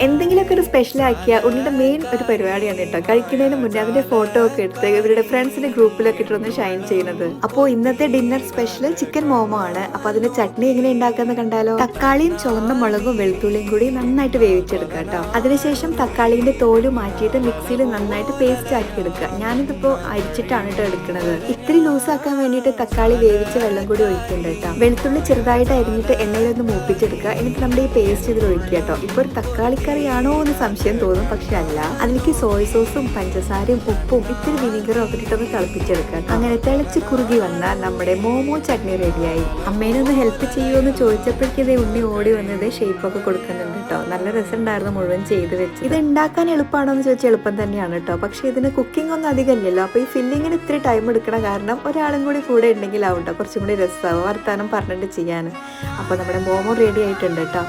എന്തെങ്കിലുമൊക്കെ ഒരു സ്പെഷ്യൽ ആക്കിയ ഉണ്ണിയുടെ മെയിൻ ഒരു പരിപാടിയാണ് കേട്ടോ. കഴിക്കുന്നതിന് മുന്നേ അതിന്റെ ഫോട്ടോ ഒക്കെ എടുത്ത് ഇവരുടെ ഫ്രണ്ട്സിന്റെ ഗ്രൂപ്പിലൊക്കെ ഇട്ടൊന്ന് ഷൈൻ ചെയ്യുന്നത്. അപ്പോൾ ഇന്നത്തെ ഡിന്നർ സ്പെഷ്യൽ ചിക്കൻ മോമോ ആണ്. അപ്പൊ അതിന്റെ ചട്നി എങ്ങനെ ഉണ്ടാക്കാന്ന് കണ്ടാലോ. തക്കാളിയും ചുവന്ന മുളകും വെളുത്തുള്ളിയും കൂടി നന്നായിട്ട് വേവിച്ചെടുക്കുക കേട്ടോ. അതിനുശേഷം തക്കാളിന്റെ തോല് മാറ്റിയിട്ട് മിക്സിയിൽ നന്നായിട്ട് പേസ്റ്റ് ആക്കി എടുക്കുക. ഞാനിതിപ്പോ അരിച്ചിട്ടാണ് കേട്ടോ എടുക്കുന്നത്. ഇത്തിരി ലൂസ് ആക്കാൻ വേണ്ടിയിട്ട് തക്കാളി വേവിച്ച വെള്ളം കൂടി ഒഴിക്കുന്നുണ്ട് കേട്ടോ. വെളുത്തുള്ളി ചെറുതായിട്ട് അരിഞ്ഞിട്ട് എണ്ണയിലൊന്ന് മൂപ്പിച്ചെടുക്കുക. എന്നിട്ട് നമ്മുടെ ഈ പേസ്റ്റ് ഇതിൽ ഒഴിക്കുക കേട്ടോ. ഇപ്പൊ ഒരു തക്കാളിക്കറിയാണോ എന്ന് സംശയം തോന്നും, പക്ഷെ അല്ല. അതിലേക്ക് സോയ് സോസും പഞ്ചസാരയും ഉപ്പും ഇത്തിരി വിനീഗറും ഒക്കെ ഇട്ടൊന്ന് തിളപ്പിച്ചെടുക്കുക. അങ്ങനെ തിളച്ച് കുറുകി വന്നാൽ നമ്മുടെ മോമോ ചട്നി റെഡിയായി. അമ്മേനെ ഒന്ന് ഹെൽപ്പ് ചെയ്യുമെന്ന് ചോദിച്ചപ്പോഴേക്കും ഇതേ ഉണ്ണി ഓടി വന്നത് ഷേപ്പ് ഒക്കെ കൊടുക്കുന്നുണ്ട് കേട്ടോ. നല്ല രസമുണ്ടായിരുന്നു മുഴുവൻ ചെയ്ത് വെച്ച്. ഇത് ഉണ്ടാക്കാൻ എളുപ്പമാണോ എന്ന് ചോദിച്ചാൽ എളുപ്പം തന്നെയാണ് കേട്ടോ. പക്ഷെ ഇതിന് കുക്കിംഗ് ഒന്നും അധികം ഇല്ലല്ലോ. അപ്പൊ ഈ ഫില്ലിങ്ങിന് ഇത്തിരി ടൈം എടുക്കണ കാരണം ഒരാളും കൂടെ ഉണ്ടെങ്കിലാവും കേട്ടോ കുറച്ചും കൂടി രസമാവും വർത്താനം പറഞ്ഞിട്ട് ചെയ്യാൻ. അപ്പൊ നമ്മുടെ മോമോ റെഡി ആയിട്ടുണ്ട് കേട്ടോ.